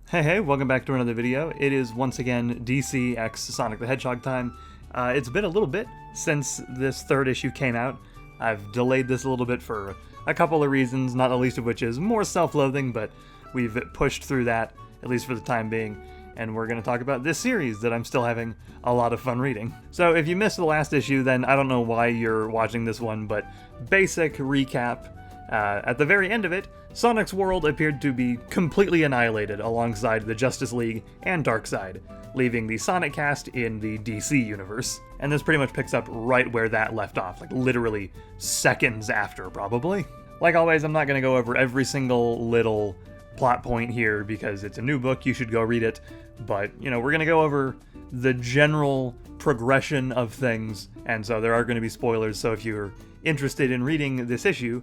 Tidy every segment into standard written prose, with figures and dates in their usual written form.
Hey, welcome back to another video. It is once again DC x Sonic the Hedgehog time. It's been a little bit since this third issue came out. I've delayed this a little bit for a couple of reasons, not the least of which is more self-loathing, but we've pushed through that, at least for the time being, and we're going to talk about this series that I'm still having a lot of fun reading. So if you missed the last issue, then I don't know why you're watching this one, but basic recap. At the very end of it, Sonic's world appeared to be completely annihilated alongside the Justice League and Darkseid, leaving the Sonic cast in the DC universe. And this pretty much picks up right where that left off, like literally seconds after, probably. Like always, I'm not going to go over every single little plot point here because it's a new book, you should go read it, but, you know, we're going to go over the general progression of things, and so there are going to be spoilers, so if you're interested in reading this issue,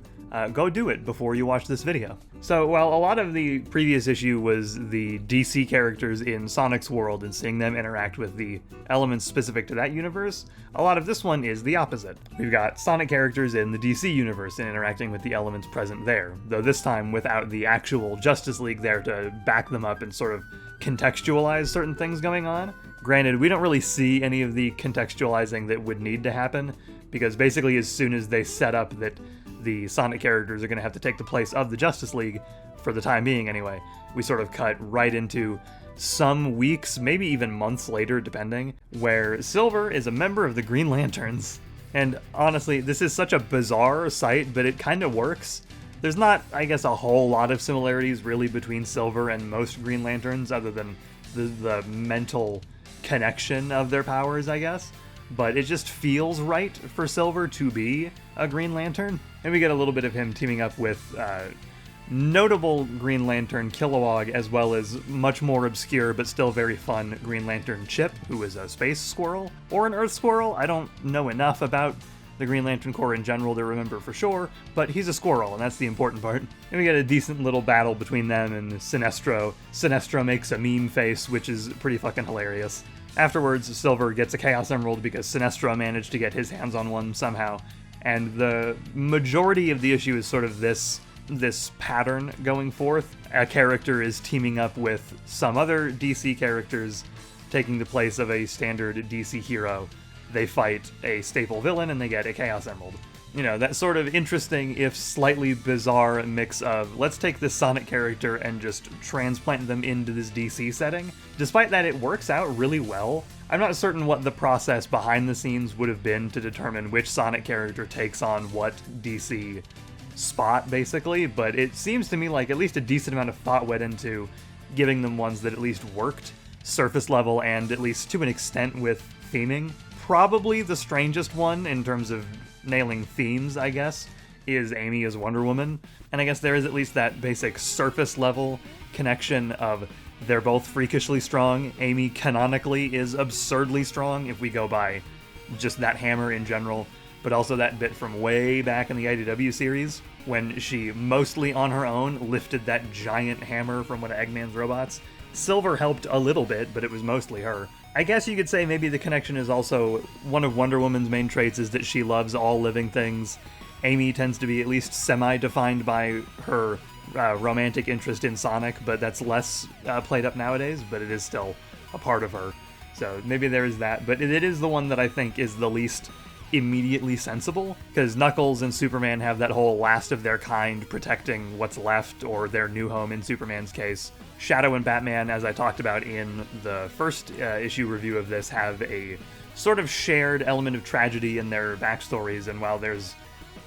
go do it before you watch this video. So while a lot of the previous issue was the DC characters in Sonic's world and seeing them interact with the elements specific to that universe, a lot of this one is the opposite. We've got Sonic characters in the DC universe and interacting with the elements present there, though this time without the actual Justice League there to back them up and sort of contextualize certain things going on. Granted, we don't really see any of the contextualizing that would need to happen, because basically as soon as they set up that the Sonic characters are going to have to take the place of the Justice League, for the time being anyway, we sort of cut right into some weeks, maybe even months later, depending, where Silver is a member of the Green Lanterns. And honestly, this is such a bizarre sight, but it kind of works. There's not, I guess, a whole lot of similarities really between Silver and most Green Lanterns, other than the mental connection of their powers, I guess. But it just feels right for Silver to be a Green Lantern. And we get a little bit of him teaming up with notable Green Lantern Kilowog, as well as much more obscure but still very fun Green Lantern Chip, who is a space squirrel, or an Earth squirrel. I don't know enough about the Green Lantern Corps in general to remember for sure, but he's a squirrel, and that's the important part. And we get a decent little battle between them and Sinestro. Sinestro makes a meme face, which is pretty fucking hilarious. Afterwards, Silver gets a Chaos Emerald because Sinestro managed to get his hands on one somehow, and the majority of the issue is sort of this pattern going forth. A character is teaming up with some other DC characters, taking the place of a standard DC hero. They fight a staple villain and they get a Chaos Emerald. You know, that sort of interesting, if slightly bizarre mix of, let's take this Sonic character and just transplant them into this DC setting. Despite that, it works out really well. I'm not certain what the process behind the scenes would have been to determine which Sonic character takes on what DC spot, basically, but it seems to me like at least a decent amount of thought went into giving them ones that at least worked, surface level, and at least to an extent with theming. Probably the strangest one in terms of nailing themes, I guess, is Amy as Wonder Woman. And I guess there is at least that basic surface level connection of they're both freakishly strong. Amy canonically is absurdly strong if we go by just that hammer in general, but also that bit from way back in the IDW series when she mostly on her own lifted that giant hammer from one of Eggman's robots. Silver helped a little bit, but it was mostly her. I guess you could say maybe the connection is also one of Wonder Woman's main traits is that she loves all living things. Amy tends to be at least semi-defined by her romantic interest in Sonic, but that's less played up nowadays, but it is still a part of her. So maybe there is that, but it is the one that I think is the least immediately sensible, because Knuckles and Superman have that whole last of their kind protecting what's left, or their new home in Superman's case. Shadow and Batman, as I talked about in the first issue review of this, have a sort of shared element of tragedy in their backstories, and while there's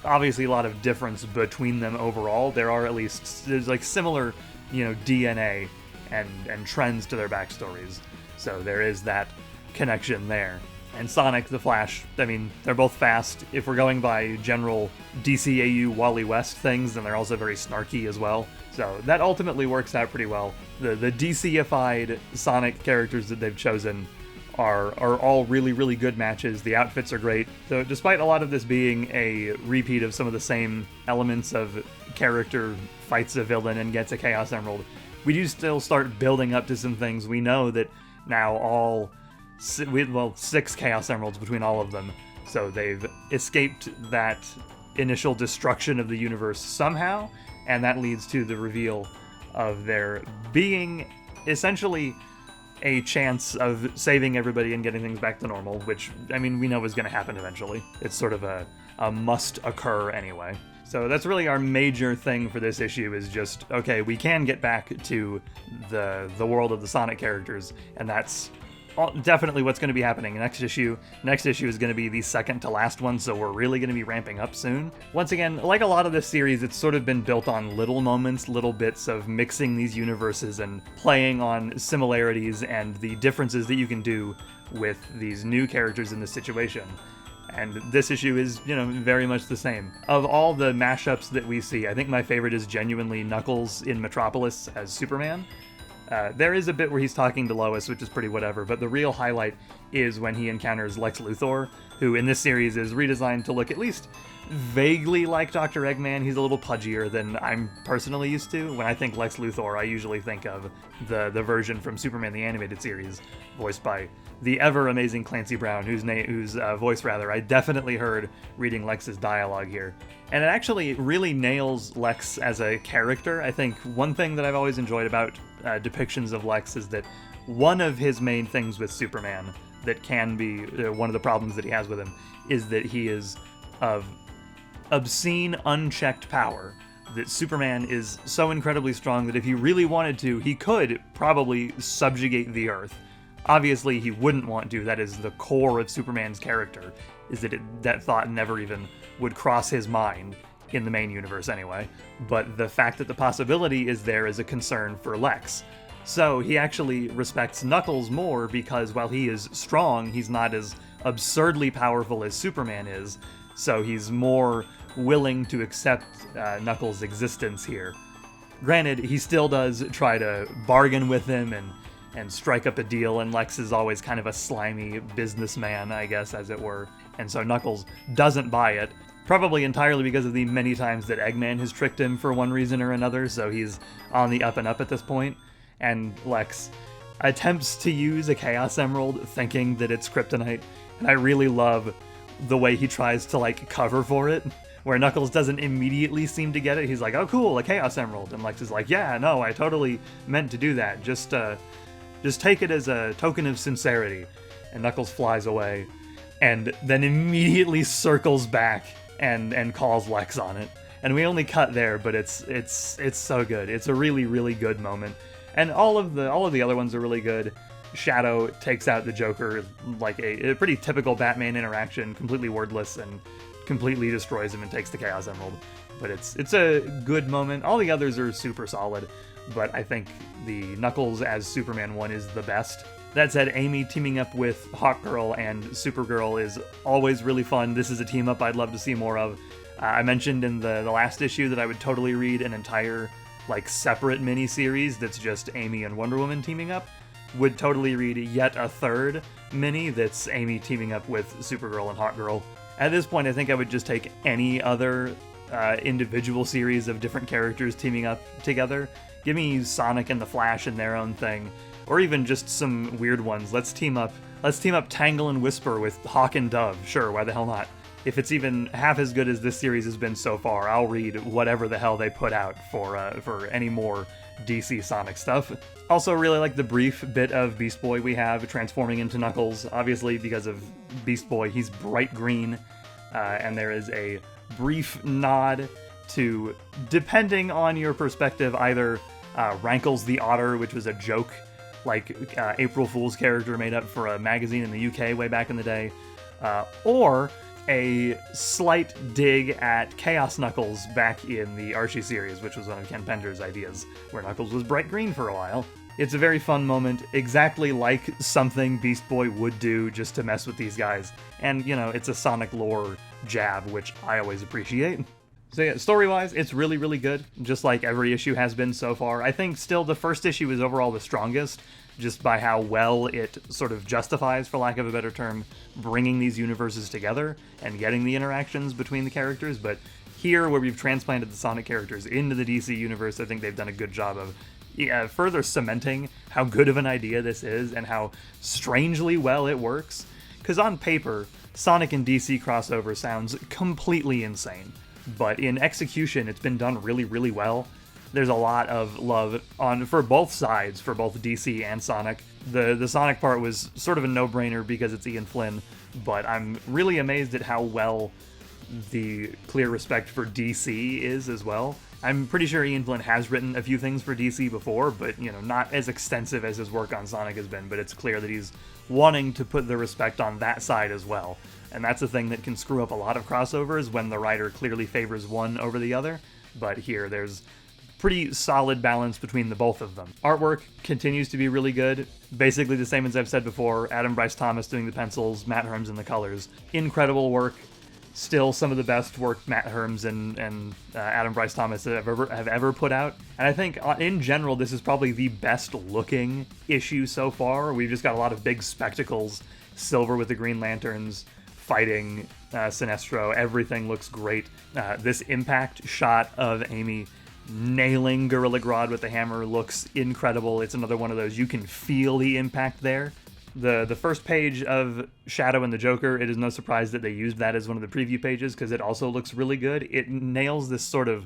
obviously a lot of difference between them overall, there's like similar, you know, DNA and trends to their backstories. So there is that connection there. And Sonic, the Flash, I mean, they're both fast. If we're going by general DCAU Wally West things, then they're also very snarky as well. So that ultimately works out pretty well. The DC-ified Sonic characters that they've chosen are all really, really good matches. The outfits are great. So despite a lot of this being a repeat of some of the same elements of character fights a villain and gets a Chaos Emerald, we do still start building up to some things. We know that now 6 Chaos Emeralds between all of them, so they've escaped that initial destruction of the universe somehow, and that leads to the reveal of there being essentially a chance of saving everybody and getting things back to normal, which, I mean, we know is going to happen eventually. It's sort of a must occur anyway. So that's really our major thing for this issue, is just, okay, we can get back to the world of the Sonic characters, and that's definitely what's going to be happening next issue. Next issue is going to be the second to last one, so we're really going to be ramping up soon. Once again, like a lot of this series, it's sort of been built on little moments, little bits of mixing these universes and playing on similarities and the differences that you can do with these new characters in this situation. And this issue is, you know, very much the same. Of all the mashups that we see, I think my favorite is genuinely Knuckles in Metropolis as Superman. There is a bit where he's talking to Lois, which is pretty whatever, but the real highlight is when he encounters Lex Luthor, who in this series is redesigned to look at least vaguely like Dr. Eggman. He's a little pudgier than I'm personally used to. When I think Lex Luthor, I usually think of the version from Superman the Animated Series, voiced by the ever-amazing Clancy Brown, whose voice I definitely heard reading Lex's dialogue here. And it actually really nails Lex as a character. I think one thing that I've always enjoyed about depictions of Lex is that one of his main things with Superman that can be one of the problems that he has with him is that he is of obscene, unchecked power. That Superman is so incredibly strong that if he really wanted to, he could probably subjugate the Earth. Obviously, he wouldn't want to. That is the core of Superman's character, is that that thought never even would cross his mind, in the main universe anyway. But the fact that the possibility is there is a concern for Lex. So he actually respects Knuckles more because while he is strong, he's not as absurdly powerful as Superman is. So he's more willing to accept Knuckles' existence here. Granted, he still does try to bargain with him and strike up a deal, and Lex is always kind of a slimy businessman, I guess, as it were. And so Knuckles doesn't buy it, probably entirely because of the many times that Eggman has tricked him for one reason or another, so he's on the up and up at this point. And Lex attempts to use a Chaos Emerald thinking that it's kryptonite, and I really love the way he tries to, like, cover for it, where Knuckles doesn't immediately seem to get it. He's like, oh cool, a Chaos Emerald, and Lex is like, yeah, no, I totally meant to do that, just take it as a token of sincerity. And Knuckles flies away, and then immediately circles back and calls Lex on it. And we only cut there, but it's so good. It's a really, really good moment. And all of the other ones are really good. Shadow takes out the Joker like a pretty typical Batman interaction, completely wordless, and completely destroys him and takes the Chaos Emerald. But it's a good moment. All the others are super solid, but I think the Knuckles as Superman one is the best. That said, Amy teaming up with Hawkgirl and Supergirl is always really fun. This is a team up I'd love to see more of. I mentioned in the last issue that I would totally read an entire, like, separate mini-series that's just Amy and Wonder Woman teaming up. Would totally read yet a third mini that's Amy teaming up with Supergirl and Hawkgirl. At this point, I think I would just take any other individual series of different characters teaming up together. Give me Sonic and the Flash in their own thing, or even just some weird ones. Let's team up Tangle and Whisper with Hawk and Dove. Sure, why the hell not? If it's even half as good as this series has been so far, I'll read whatever the hell they put out for any more DC Sonic stuff. Also really like the brief bit of Beast Boy we have transforming into Knuckles. Obviously, because of Beast Boy, he's bright green, and there is a brief nod to, depending on your perspective, either Rankles the Otter, which was a joke, like April Fool's character made up for a magazine in the UK way back in the day, or a slight dig at Chaos Knuckles back in the Archie series, which was one of Ken Pender's ideas, where Knuckles was bright green for a while. It's a very fun moment, exactly like something Beast Boy would do just to mess with these guys. And, you know, it's a Sonic lore jab, which I always appreciate. So yeah, story-wise, it's really, really good, just like every issue has been so far. I think still the first issue is overall the strongest, just by how well it sort of justifies, for lack of a better term, bringing these universes together and getting the interactions between the characters. But here, where we've transplanted the Sonic characters into the DC universe, I think they've done a good job of further cementing how good of an idea this is and how strangely well it works. Because on paper, Sonic and DC crossover sounds completely insane, but in execution, it's been done really, really well. there's a lot of love for both sides, for both DC and Sonic. The Sonic part was sort of a no-brainer because it's Ian Flynn, but I'm really amazed at how well the clear respect for DC is as well. I'm pretty sure Ian Flynn has written a few things for DC before, but, you know, not as extensive as his work on Sonic has been, but it's clear that he's wanting to put the respect on that side as well. And that's a thing that can screw up a lot of crossovers when the writer clearly favors one over the other, but here there's pretty solid balance between the both of them. Artwork continues to be really good. Basically the same as I've said before. Adam Bryce Thomas doing the pencils, Matt Herms in the colors. Incredible work. Still some of the best work Matt Herms and Adam Bryce Thomas have ever put out. And I think in general, this is probably the best looking issue so far. We've just got a lot of big spectacles, Silver with the Green Lanterns, fighting Sinestro. Everything looks great. This impact shot of Amy nailing Gorilla Grodd with the hammer looks incredible. It's another one of those, you can feel the impact there. The first page of Shadow and the Joker, it is no surprise that they used that as one of the preview pages because it also looks really good. It nails this sort of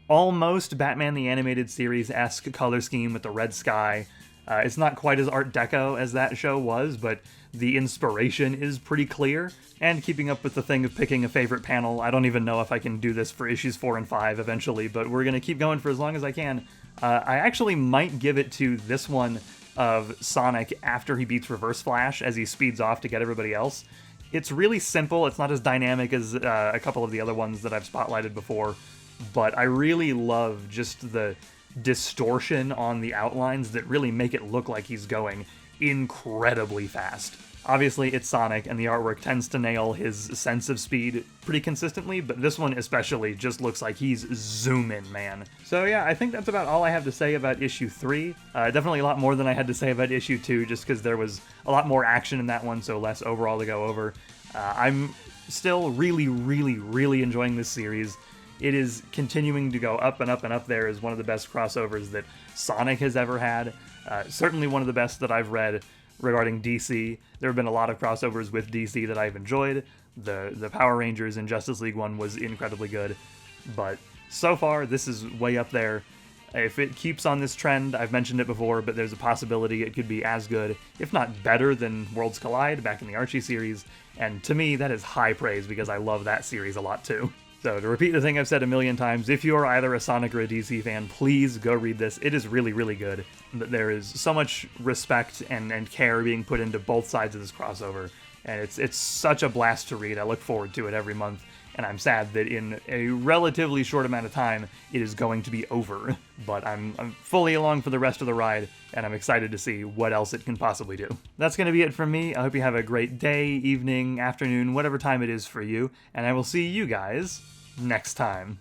almost Batman the Animated Series-esque color scheme with the red sky. It's not quite as Art Deco as that show was, but the inspiration is pretty clear. And keeping up with the thing of picking a favorite panel, I don't even know if I can do this for issues 4 and 5 eventually, but we're going to keep going for as long as I can. I actually might give it to this one of Sonic after he beats Reverse Flash as he speeds off to get everybody else. It's really simple. It's not as dynamic as a couple of the other ones that I've spotlighted before, but I really love just the distortion on the outlines that really make it look like he's going incredibly fast. Obviously, it's Sonic, and the artwork tends to nail his sense of speed pretty consistently, but this one especially just looks like he's zooming, man. So yeah, I think that's about all I have to say about issue 3. Definitely a lot more than I had to say about issue 2, just because there was a lot more action in that one, so less overall to go over. I'm still really enjoying this series. It is continuing to go up and up and up there as one of the best crossovers that Sonic has ever had. Certainly one of the best that I've read regarding DC. There have been a lot of crossovers with DC that I've enjoyed. The Power Rangers and Justice League one was incredibly good, but so far this is way up there. If it keeps on this trend, I've mentioned it before, but there's a possibility it could be as good, if not better, than Worlds Collide back in the Archie series, and to me that is high praise because I love that series a lot too. So to repeat the thing I've said a million times, if you are either a Sonic or a DC fan, please go read this. It is really good. There is so much respect and care being put into both sides of this crossover, and it's such a blast to read. I look forward to it every month, and I'm sad that in a relatively short amount of time, it is going to be over. But I'm fully along for the rest of the ride, and I'm excited to see what else it can possibly do. That's going to be it from me. I hope you have a great day, evening, afternoon, whatever time it is for you, and I will see you guys next time.